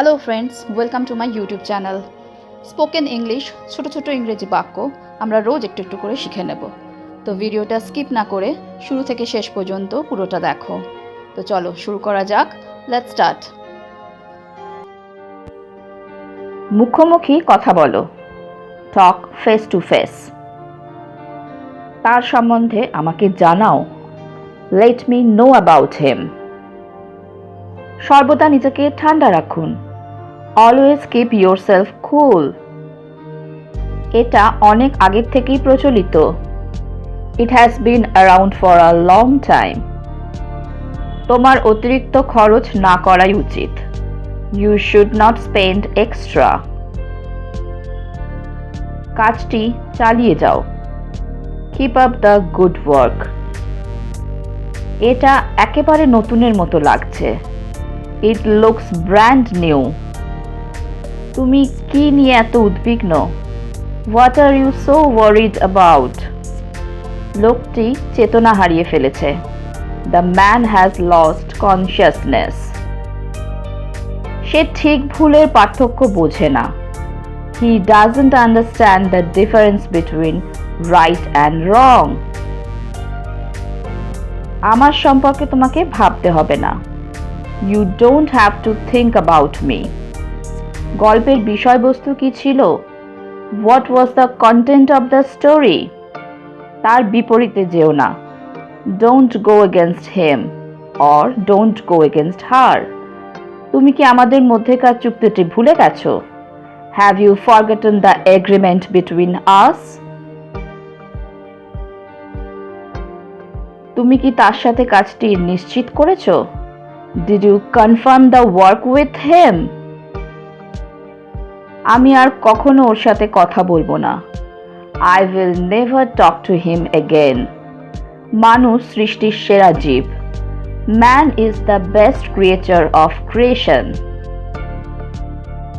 Hello friends, welcome to my YouTube channel spoken English. ছোট ছোট ইংরেজি বাক্য আমরা রোজ একটু একটু করে শিখে নেব। তো ভিডিওটা স্কিপ না করে শুরু থেকে শেষ পর্যন্ত পুরোটা দেখো। তো চলো শুরু করা যাক। Let's start. মুখোমুখি কথা বলো, টক ফেস টু ফেস। তার সম্বন্ধে আমাকে জানাও, let me know about him. সর্বদা নিজেকে ঠান্ডা রাখুন, অলওয়েজ কিপ ইয়োরসেলফ কুল। এটা অনেক আগের থেকেই প্রচলিত, it has been around for a long time. তোমার অতিরিক্ত খরচ না করাই উচিত, you should not spend extra. কাজটি চালিয়ে যাও, keep up the good work. এটা একেবারে নতুনের মতো লাগছে, ইট লুকস ব্র্যান্ড নিউ। তুমি কি নিয়ে এত উদ্বিগ্ন? What are you so worried about? লোকটি চেতনা হারিয়ে ফেলেছে, the man has lost consciousness. সে ঠিক ভুলের পার্থক্য বোঝে না, he doesn't understand the difference between right and wrong. আমার সম্পর্কে তোমাকে ভাবতে হবে না, you don't have to think about me. গল্পের বিষয়বস্তু কি ছিল? What was the content of the story? তার বিপরীতে যেও না, don't go against him or don't go against হার। তুমি কি আমাদের মধ্যেকার চুক্তিটি ভুলে গেছো? Have you forgotten the agreement between us? তুমি কি তার সাথে কাজটি নিশ্চিত করেছো? Did you confirm the work with him? আমি আর কখনো ওর সাথে কথা বলবো না, I will never talk to him again. মানুষ সৃষ্টির সেরা জীব, man is the best creature of creation.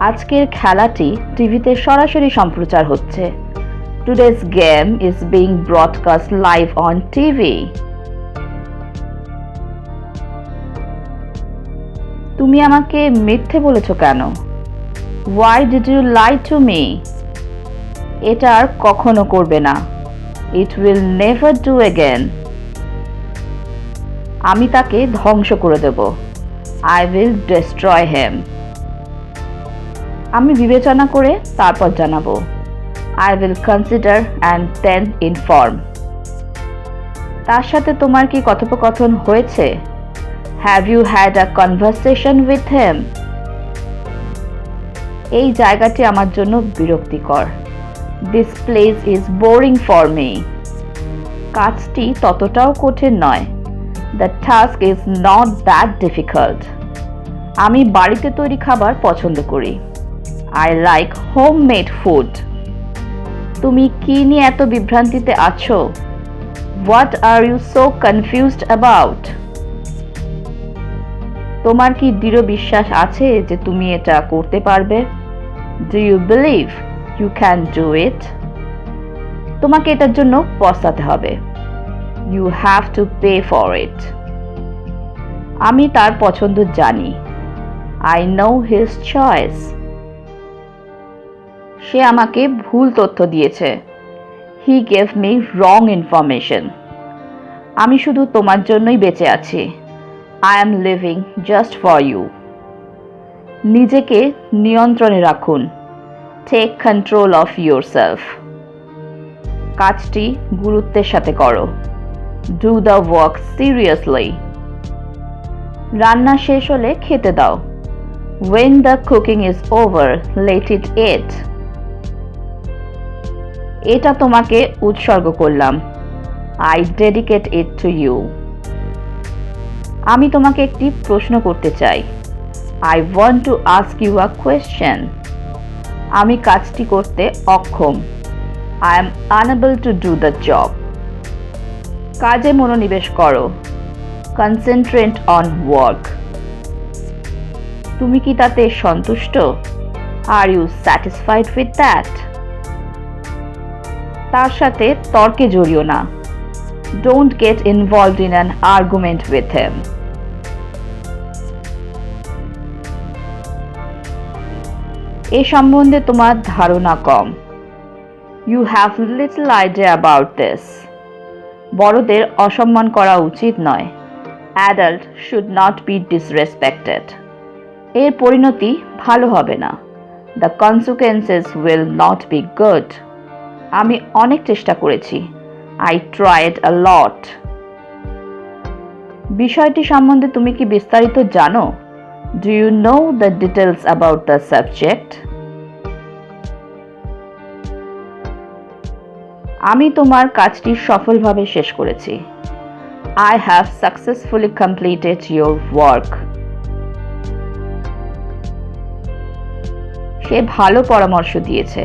আজকের খেলাটি টিভিতে সরাসরি সম্প্রচার হচ্ছে, today's game is being broadcast live on TV. তুমি আমাকে মিথ্যে বলেছো কেন? Why did you lie to me? এটা আর কখনো করবে না, it will never do again. আমি তাকে ধ্বংস করে দেব, আই উইল ডিস্ট্রয় হিম। আমি বিবেচনা করে তারপর জানাবো, I will consider and then inform. তার সাথে তোমার কি কথোপকথন হয়েছে? Have you had a conversation with him? এই জায়গাটি আমার জন্য বিরক্তিকর, this place is boring for me. কাজটি ততটাও কঠিন নয়, the task is not that difficult. আমি বাড়িতে তৈরি খাবার পছন্দ করি, I like home made food. তুমি কি নিয়ে এত বিভ্রান্তিতে আছো? What are you so confused about? তোমার কি দৃঢ় বিশ্বাস আছে যে তুমি এটা করতে পারবে? Do you believe you can do it? তোমাকে এটার জন্য পস্তাতে হবে, you have to pay for it. আমি তার পছন্দ জানি, I know his choice. সে আমাকে ভুল তথ্য দিয়েছে, he gave me wrong information. আমি শুধু তোমার জন্যই বেঁচে আছি, I am living just for you. নিজেকে নিয়ন্ত্রণে রাখুন, টেক কন্ট্রোল অফ ইয়োরসেলফ। কাজটি গুরুত্বের সাথে করো, ডু দ্য ওয়ার্ক সিরিয়াসলি। রান্না শেষ হলে খেতে দাও, when the cooking is over let it eat. এটা তোমাকে উৎসর্গ করলাম, I dedicate it to you. আমি তোমাকে একটি প্রশ্ন করতে চাই, I want to ask you a question. আমি কাজটি করতে অক্ষম, I am unable to do the job. কাজে মনোনিবেশ করো, concentrate on work. তুমি কি তাতে সন্তুষ্ট? Are you satisfied with that? তার সাথে তর্কে জড়িও না, don't get involved in an argument with him. এ সম্বন্ধে তোমার ধারণা কম। You have little idea about this. বড়দের অসম্মান করা উচিত নয়। Adult should not be disrespected. এর পরিণতি ভালো হবে না। The consequences will not be good. আমি অনেক চেষ্টা করেছি। I tried a lot. বিষয়টি সম্বন্ধে তুমি কি বিস্তারিত জানো? Do you know the details about the subject? আমি তোমার কাজটি সফলভাবে শেষ করেছি। I have successfully completed your work. সে ভালো পরামর্শ দিয়েছে।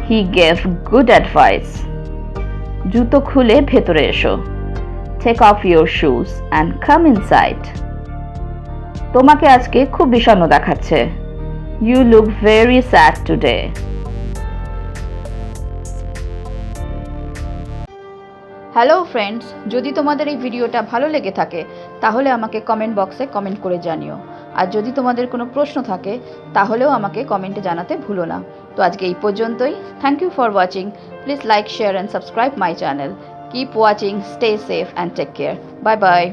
He gave good advice. জুতো খুলে ভেতরে এসো। Take off your shoes and come inside. তোমাকে আজকে খুব বিষণ্ণ দেখাচ্ছে। You look very sad today. Hello friends, যদি তোমাদের এই ভিডিওটা ভালো লেগে থাকে তাহলে আমাকে কমেন্ট বক্সে কমেন্ট করে জানিও। আর যদি তোমাদের কোনো প্রশ্ন থাকে তাহলেও আমাকে কমেন্টে জানাতে ভুলো না। তো আজকে এই পর্যন্তই। Thank you for watching. Please like, share and subscribe my channel. Keep watching, stay safe and take care. Bye by.